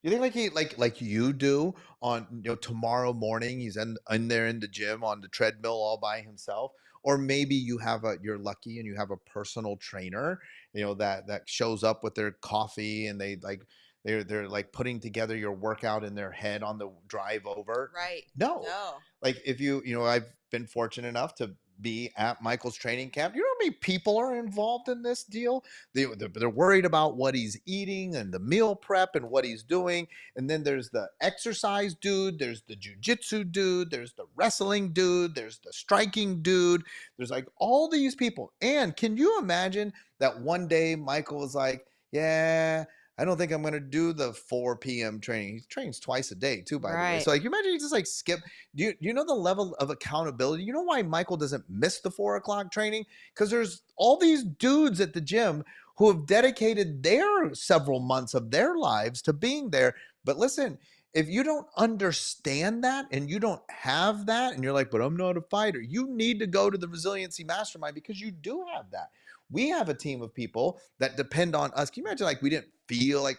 You think like he like you do on tomorrow morning he's in there in the gym on the treadmill all by himself? Or maybe you have you're lucky and you have a personal trainer, that shows up with their coffee and they're like putting together your workout in their head on the drive over. Right. No. No. Like if I've been fortunate enough to be at Michael's training camp. You know how many people are involved in this deal? They're worried about what he's eating and the meal prep and what he's doing. And then there's the exercise dude, there's the jujitsu dude, there's the wrestling dude, there's the striking dude. There's like all these people. And can you imagine that one day Michael was like, yeah, I don't think I'm going to do the 4 p.m. training. He trains twice a day too, by the way. So like, you imagine he just like skip. Do you know the level of accountability? You know why Michael doesn't miss the 4 o'clock training? Because there's all these dudes at the gym who have dedicated their several months of their lives to being there. But listen, if you don't understand that and you don't have that and you're like, but I'm not a fighter, you need to go to the Resiliency Mastermind because you do have that. We have a team of people that depend on us. Can you imagine like we didn't feel like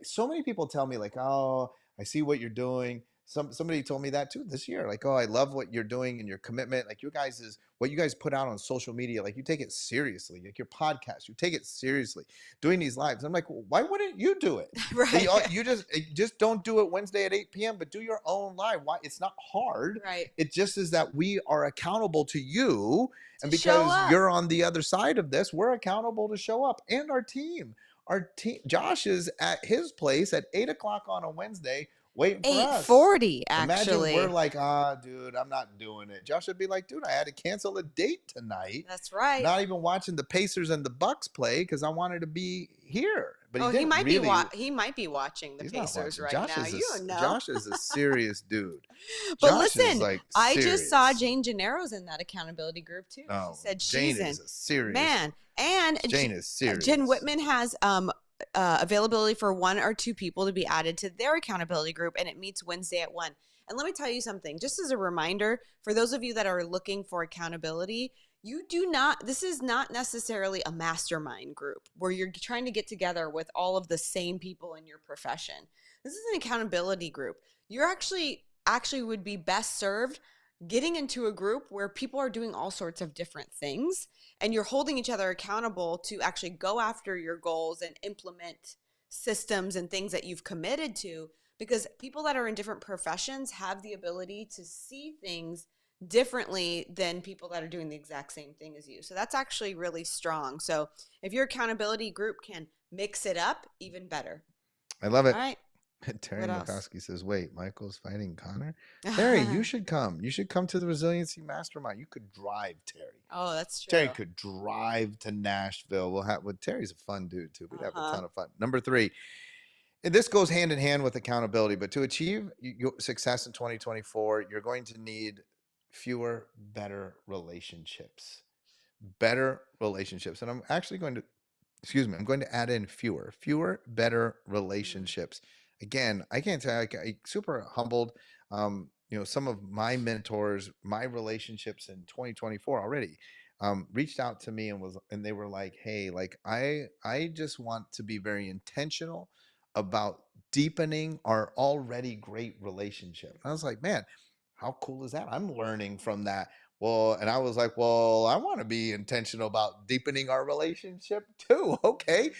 so many people tell me like, oh, I see what you're doing. somebody told me that too this year. Like, oh, I love what you're doing and your commitment. Like, what you guys put out on social media. Like, you take it seriously. Like your podcast, you take it seriously. Doing these lives, I'm like, well, why wouldn't you do it? Right. You just don't do it Wednesday at 8 p.m. But do your own live. Why? It's not hard. Right. It just is that we are accountable to you, and To show because up. you're on the other side of this, we're accountable to show up. And our team, Josh is at his place at 8 o'clock on a Wednesday waiting for us. 8:40 Imagine actually. we're like, dude, I'm not doing it. Josh would be like, dude, I had to cancel a date tonight. That's right. Not even watching the Pacers and the Bucks play because I wanted to be here. But he might be watching the Pacers right now. You don't know. Josh is a serious dude. But Josh listen, is like I serious. just saw Jane Gennaro's in that accountability group too. Oh, She said Jane she's in. is a serious Man, and Jane is serious. Jen Whitman has availability for 1 or 2 people to be added to their accountability group, and it meets Wednesday at 1. And let me tell you something, just as a reminder, for those of you that are looking for accountability, this is not necessarily a mastermind group where you're trying to get together with all of the same people in your profession. This is an accountability group. You're actually would be best served getting into a group where people are doing all sorts of different things, and you're holding each other accountable to actually go after your goals and implement systems and things that you've committed to, because people that are in different professions have the ability to see things differently than people that are doing the exact same thing as you. So that's actually really strong. So if your accountability group can mix it up, even better. I love it. All right. Terry McCoskey says, wait, Michael's fighting Connor? Terry, you should come. You should come to the Resiliency Mastermind. You could drive, Terry. Oh, that's true. Terry could drive to Nashville. Terry's a fun dude, too. We'd have a ton of fun. Number 3, and this goes hand in hand with accountability, but to achieve your success in 2024, you're going to need fewer, better relationships. Better relationships. And I'm actually going to add in fewer, better relationships. Again, I can't tell you, I super humbled. Some of my mentors, my relationships in 2024 already reached out to me and they were like, hey, like I just want to be very intentional about deepening our already great relationship. And I was like, man, how cool is that? I'm learning from that. Well, and I was like, well, I want to be intentional about deepening our relationship too. Okay.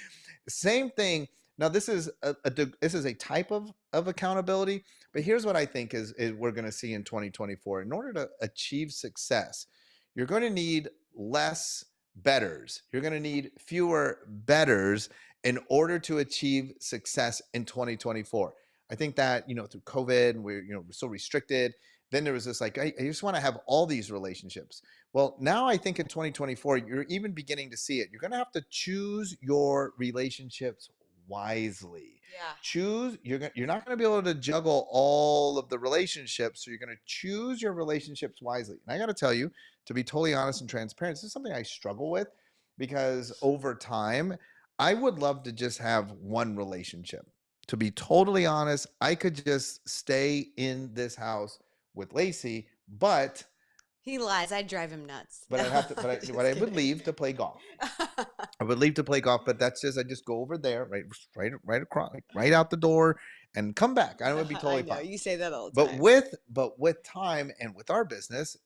Same thing. Now, this is a type of accountability, but here's what I think is we're going to see in 2024. In order to achieve success, you're going to need less betters. You're going to need fewer betters in order to achieve success in 2024. I think that, through COVID, we're so restricted. Then there was this like, I just want to have all these relationships. Well, now I think in 2024, you're even beginning to see it. You're going to have to choose your relationships wisely. Yeah. You're not going to be able to juggle all of the relationships. So you're going to choose your relationships wisely. And I got to tell you, to be totally honest and transparent, this is something I struggle with, because over time, I would love to just have one relationship. To be totally honest, I could just stay in this house with Lacey, but he lies. I'd drive him nuts. But I'd have to. But I would leave to play golf. I would leave to play golf, but that's just I just go over there, right across, right out the door, and come back. I would be totally fine. You say that all the time. But with time and with our business,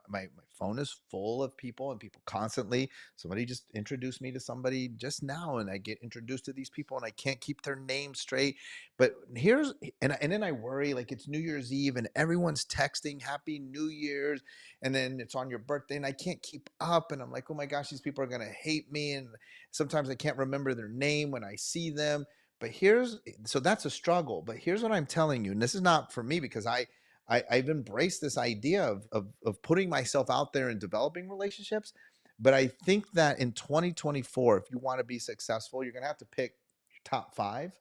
my phone is full of people, and people constantly. Somebody just introduced me to somebody just now, and I get introduced to these people, and I can't keep their name straight. But and then I worry, like it's New Year's Eve, and everyone's texting Happy New Year's, and then it's on your birthday, and I can't keep up, and I'm like, oh my gosh, these people are gonna hate me, and sometimes I can't remember their name when I see them. But so that's a struggle. But here's what I'm telling you, and this is not for me, because I've embraced this idea of putting myself out there and developing relationships. But I think that in 2024, if you want to be successful, you're gonna have to pick your top 5,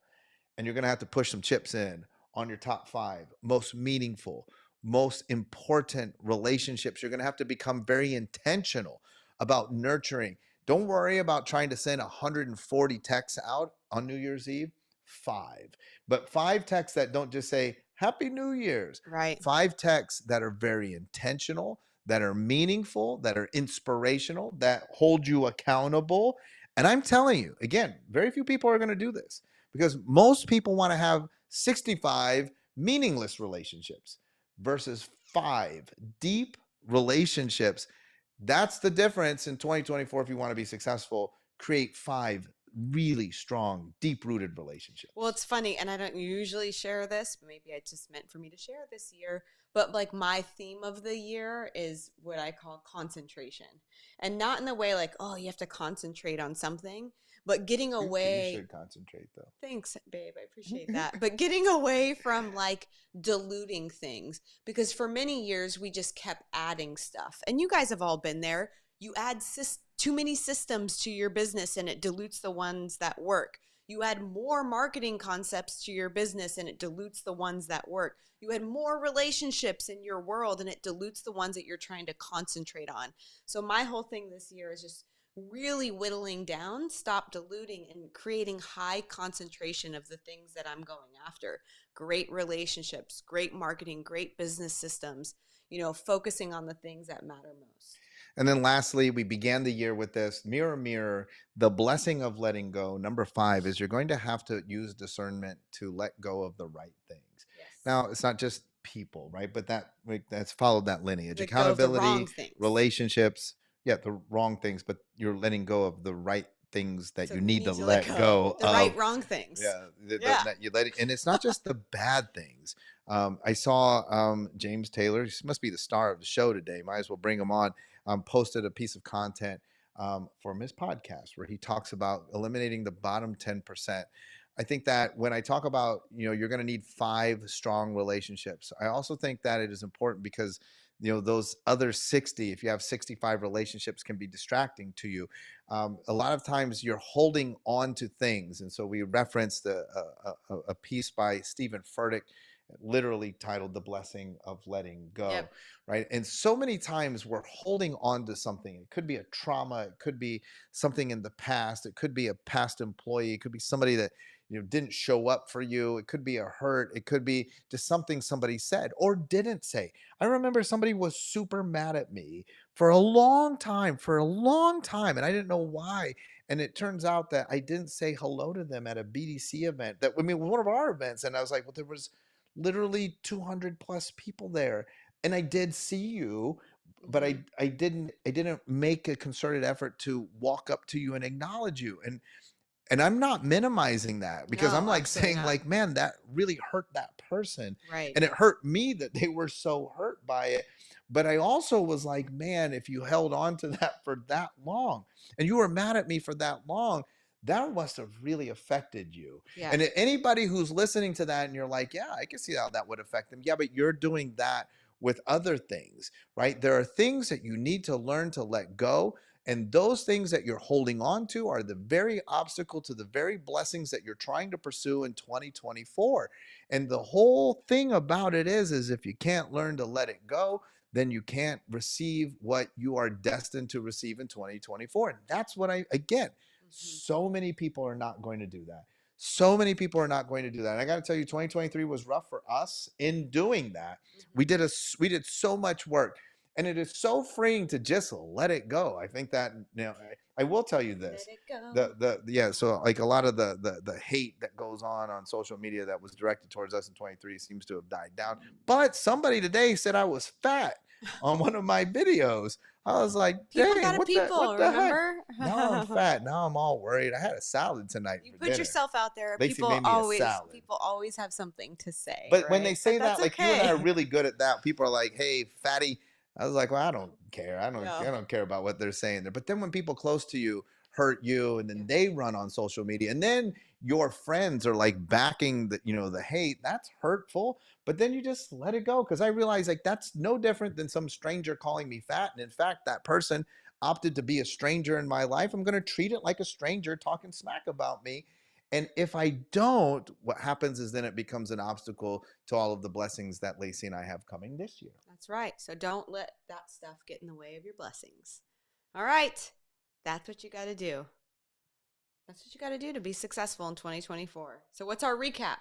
and you're gonna have to push some chips in on your top 5 most meaningful, most important relationships. You're going to have to become very intentional about nurturing. Don't worry about trying to send 140 texts out on New Year's Eve. 5, but 5 texts that don't just say Happy New Year's. Right. 5 texts that are very intentional, that are meaningful, that are inspirational, that hold you accountable. And I'm telling you, again, very few people are going to do this, because most people want to have 65 meaningless relationships versus 5 deep relationships. That's the difference in 2024. If you want to be successful, create 5 really strong, deep-rooted relationships. Well, it's funny, and I don't usually share this. Maybe I just meant for me to share this year. But like my theme of the year is what I call concentration. And not in the way like, oh, you have to concentrate on something, but getting away. You should concentrate though. Thanks, babe. I appreciate that. But getting away from like diluting things, because for many years we just kept adding stuff. And you guys have all been there. You add too many systems to your business and it dilutes the ones that work. You add more marketing concepts to your business and it dilutes the ones that work. You add more relationships in your world and it dilutes the ones that you're trying to concentrate on. So my whole thing this year is just really whittling down, stop diluting, and creating high concentration of the things that I'm going after. Great relationships, great marketing, great business systems, focusing on the things that matter most. And then lastly, we began the year with this mirror, mirror, the blessing of letting go. Number 5 is you're going to have to use discernment to let go of the right things. Yes. Now, it's not just people, right? But that's followed that lineage. Let go of the wrong Accountability, things. Relationships, the wrong things, but you're letting go of the right things that So you need to let go the of. right, wrong things. That you let it, and it's not just the bad things. I saw James Taylor, he must be the star of the show today. Might as well bring him on. Posted a piece of content from his podcast where he talks about eliminating the bottom 10%. I think that when I talk about, you're going to need 5 strong relationships, I also think that it is important because, those other 60, if you have 65 relationships, can be distracting to you. A lot of times you're holding on to things. And so we referenced a piece by Stephen Furtick, literally titled The Blessing of Letting Go. Yep. Right. And so many times we're holding on to something. It could be a trauma. It could be something in the past. It could be a past employee. It could be somebody that, didn't show up for you. It could be a hurt. It could be just something somebody said or didn't say. I remember somebody was super mad at me for a long time, and I didn't know why. And it turns out that I didn't say hello to them at a BDC event one of our events. And I was like, well, there was literally 200 plus people there. And I did see you, but I didn't make a concerted effort to walk up to you and acknowledge you. And I'm not minimizing that because I'm like saying like, man, that really hurt that person. Right. And it hurt me that they were so hurt by it. But I also was like, man, if you held on to that for that long and you were mad at me for that long, that must have really affected you. Yeah. And anybody who's listening to that and you're like, yeah, I can see how that would affect them. Yeah, but you're doing that with other things, right? There are things that you need to learn to let go. And those things that you're holding on to are the very obstacle to the very blessings that you're trying to pursue in 2024. And the whole thing about it is if you can't learn to let it go, then you can't receive what you are destined to receive in 2024. And that's what so many people are not going to do that. So many people are not going to do that. And I got to tell you, 2023 was rough for us in doing that. We did so much work. And it is so freeing to just let it go. I think that, I will tell you this. Let it go. So like a lot of the hate that goes on social media that was directed towards us in 23 seems to have died down. But somebody today said I was fat on one of my videos. I was like, dang, what the remember? heck? Now I'm fat. Now I'm all worried. I had a salad tonight You for put dinner. yourself out there. Lacey made me a salad. People always have something to say. But right? when they say that, like you and I are okay. really good at that. People are like, hey, fatty. I was like, well, I don't care. I don't care about what they're saying there. But then when people close to you hurt you and then they run on social media and then your friends are like backing the hate, that's hurtful. But then you just let it go. Cause I realize like that's no different than some stranger calling me fat. And in fact, that person opted to be a stranger in my life. I'm going to treat it like a stranger talking smack about me. And if I don't, what happens is then it becomes an obstacle to all of the blessings that Lacey and I have coming this year. That's right. So don't let that stuff get in the way of your blessings. All right. That's what you got to do. That's what you got to do to be successful in 2024. So what's our recap?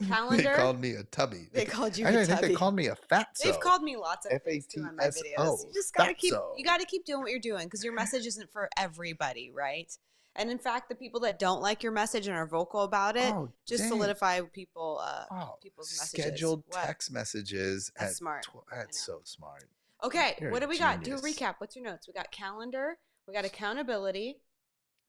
calendar. They called me a tubby. They called you Actually, a I think they tubby. called me a fatso. They've called me lots of things too on my videos. Fatso. You just gotta Fatso. you gotta keep doing what you're doing because your message isn't for everybody, right? And in fact, the people that don't like your message and are vocal about it just solidify people's messages. Scheduled text messages. That's smart. That's so smart. Okay, You're what do we got? Do a genius. recap. What's your notes? We got calendar, we got accountability,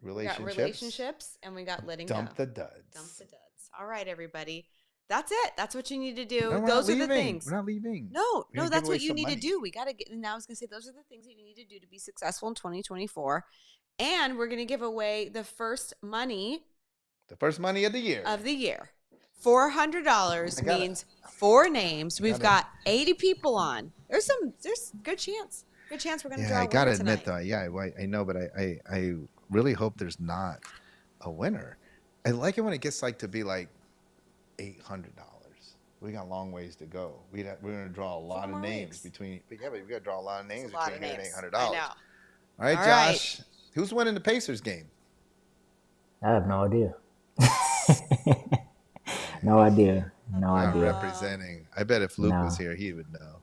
we got relationships, and we got letting Dump go. the duds. Dump the duds. All right, everybody. That's it. That's what you need to do. No, those are the things. We're not leaving. No, that's what you need to do. We got to get, and I was going to say, those are the things that you need to do to be successful in 2024. And we're going to give away the first money. The first money of the year. $400 means 4 names. We've got 80 people on. There's good chance. Good chance we're going to draw a winner tonight. I got to admit though, I know, but I really hope there's not a winner. I like it when it gets to be like $800. We got a long ways to go. We're going to draw a lot of names between. But we got to draw a lot of names between here and $800. I know. All right, Josh. Who's winning the Pacers game? I have no idea. No idea. Representing. I bet if Luke was here, he would know.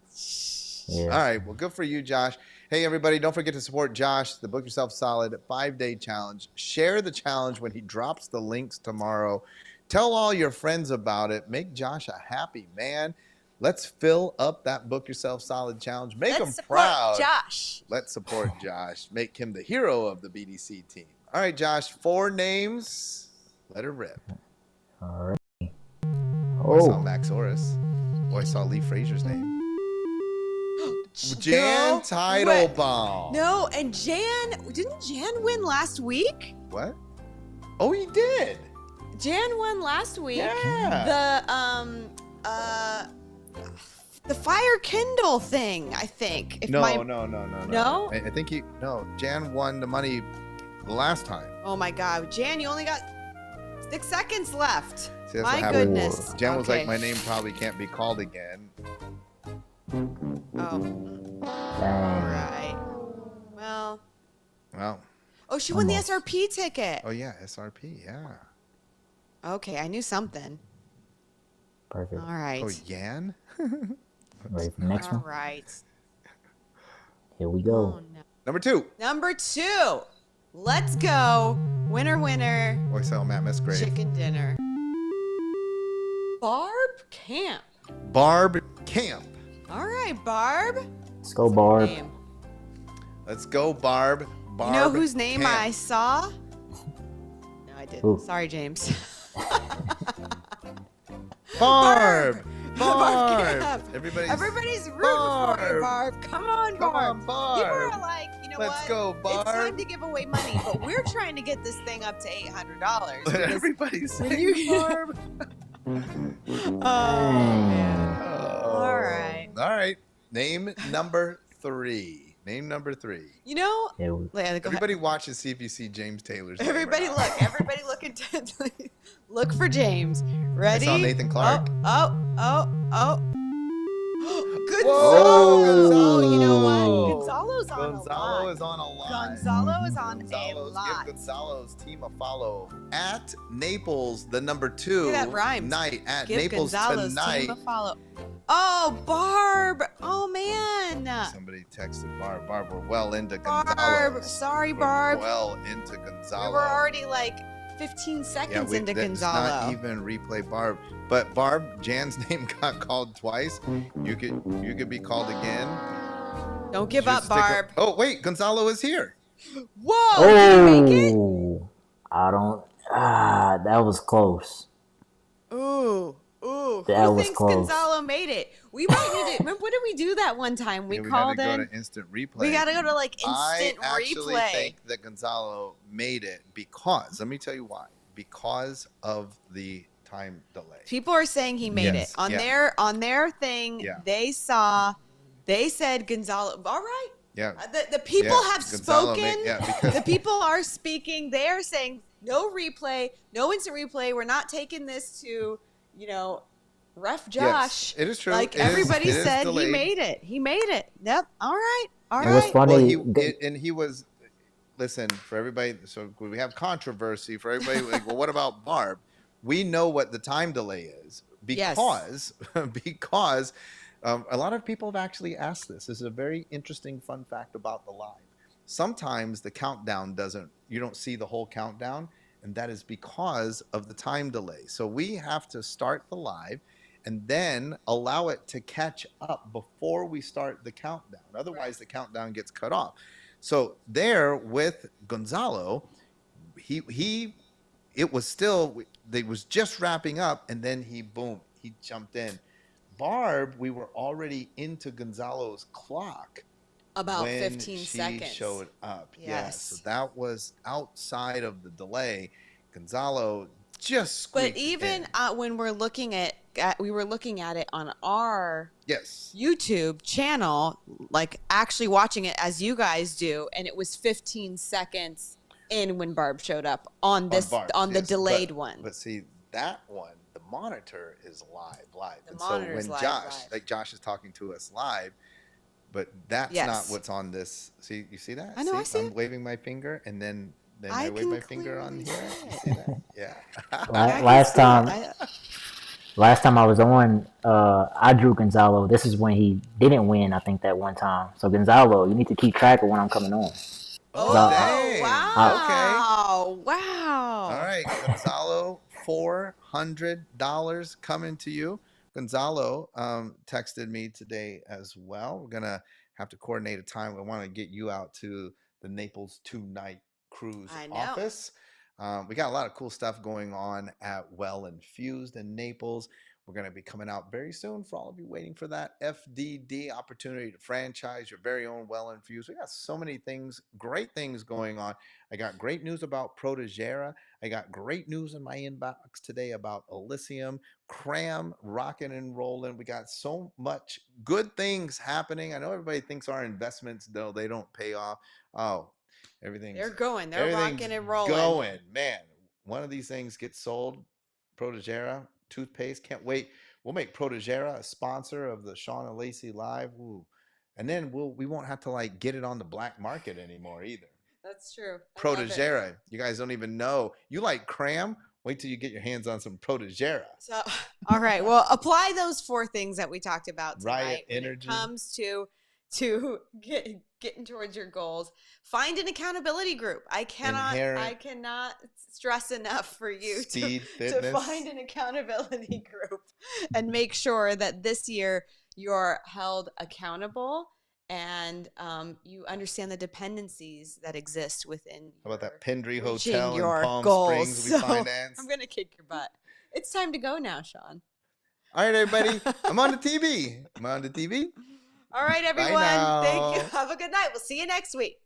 Yeah. All right. Well, good for you, Josh. Hey, everybody, don't forget to support Josh, the Book Yourself Solid 5-day challenge. Share the challenge when he drops the links tomorrow. Tell all your friends about it. Make Josh a happy man. Let's fill up that Book Yourself Solid challenge. Make him proud. Josh. Let's support Josh. Make him the hero of the BDC team. All right, Josh, 4 names. Let her rip. All right. I saw Max Orris. I saw Lee Frazier's name. Jan Teitelbaum. No, and didn't Jan win last week? What? Oh, he did. Jan won last week. Yeah. The Fire Kindle thing, I think. No. No? I think Jan won the money the last time. Oh my God. Jan, you only got 6 seconds left. See, my goodness. Jan was like, my name probably can't be called again. Oh. All right. Well. Oh, she won the SRP ticket. Oh, yeah. SRP. Yeah. Okay. I knew something. Perfect. All right. Oh, Jan? Ready for the next one? All right. Here we go. Oh, no. Number 2. Let's go. Winner, winner. I saw Matt Musgrave. Chicken dinner. Barb Camp. All right, Barb. Let's go, Barb. Let's go, Barb. You know whose name I saw? No, I didn't. Ooh. Sorry, James. Barb. Everybody's rooting for you, Barb. Come on, Barb. People are like, you know Let's go, Barb. It's time to give away money, but we're trying to get this thing up to $800. Everybody's saying Barb. Oh, man. All right. All right. Name number 3. You know, everybody watch and see if you see James Taylor's name. Everybody look intently. Look for James. Ready? I saw Nathan Clark. Oh. Gonzalo. You know what? Gonzalo is on a lot. Gonzalo is on a lot. Give Gonzalo's team a follow at Naples, the number 2 that rhymes. night at Give Naples Gonzalo's tonight. Team a follow. Oh, Barb. Oh, man. Somebody texted Barb. Barb, we're well into Gonzalo. Barb. Sorry, Barb. We're well into Gonzalo. We were already like 15 seconds into Gonzalo. Not even replay Barb. But Barb, Jan's name got called twice. You could be called again. Don't give up, Barb. Oh, wait. Gonzalo is here. Whoa. Did you make it? I don't. That was close. Ooh. That Who was thinks close. Gonzalo made it? We might need to. Remember, what did we do that one time? We called in. We got to go to instant replay. We got to go to instant replay. I actually think that Gonzalo made it because, let me tell you why. Because of the time delay. People are saying he made it on their thing. Yeah. They said Gonzalo. All right. Yeah. The people have spoken. Because the people are speaking. They are saying no replay, no instant replay. We're not taking this to, Ref Josh. Yes, it is true. Everybody said he made it. He made it. Yep. All right. It was funny. Well, he was. Listen, for everybody. So we have controversy for everybody. Like, well, what about Barb? we know what the time delay is because because a lot of people have actually asked this. This is a very interesting fun fact about the live. Sometimes the countdown doesn't, you don't see the whole countdown, and that is because of the time delay. So we have to start the live and then allow it to catch up before we start the countdown. Otherwise, the countdown gets cut off. So there with Gonzalo, he it was still, they was just wrapping up, and then he jumped in. Barb, we were already into Gonzalo's clock about when 15 she seconds. showed up. Yes. Yeah, so that was outside of the delay. Gonzalo just squeaked But even in. when we're looking at we were looking at it on our Yes. YouTube channel, like actually watching it as you guys do, and it was 15 seconds in when Barb showed up on this on the delayed one. But see, that one, the monitor is live. The And monitor's so when live. like Josh is talking to us live, but that's not what's on this. See, you see that? I know, I see I'm it. waving my finger, and then I wave my finger on here. You see that? Yeah. Last time I was on, I drew Gonzalo. This is when he didn't win, I think, that one time. So Gonzalo, you need to keep track of when I'm coming on. Oh, dang. Wow. Okay. Wow. All right, Gonzalo, $400 coming to you. Gonzalo texted me today as well. We're going to have to coordinate a time. We want to get you out to the Naples 2-night cruise office. We got a lot of cool stuff going on at Well Infused in Naples. We're going to be coming out very soon for all of you waiting for that FDD opportunity to franchise your very own Well Infused. We got so many things, great things going on. I got great news about Protégera. I got great news in my inbox today about Elysium, CRAM, rocking and rolling. We got so much good things happening. I know everybody thinks our investments, though, they don't pay off. Oh, they're going. They're rocking and rolling. Going, man. One of these things gets sold. Protégera toothpaste. Can't wait. We'll make Protégera a sponsor of the Shawn and Lacey Live. Ooh. And then we won't have to like get it on the black market anymore either. That's true. Protégera. You guys don't even know. You like CRAM? Wait till you get your hands on some Protégera. So, all right. Well, apply those 4 things that we talked about tonight. Riot energy. When it comes to getting towards your goals. Find an accountability group. I cannot stress enough for you to find an accountability group and make sure that this year you're held accountable and you understand the dependencies that exist within. How about that Pendry Hotel in Palm Springs we finance? I'm gonna kick your butt. It's time to go now, Shawn. All right, everybody. I'm on the TV. All right, everyone. Thank you. Have a good night. We'll see you next week.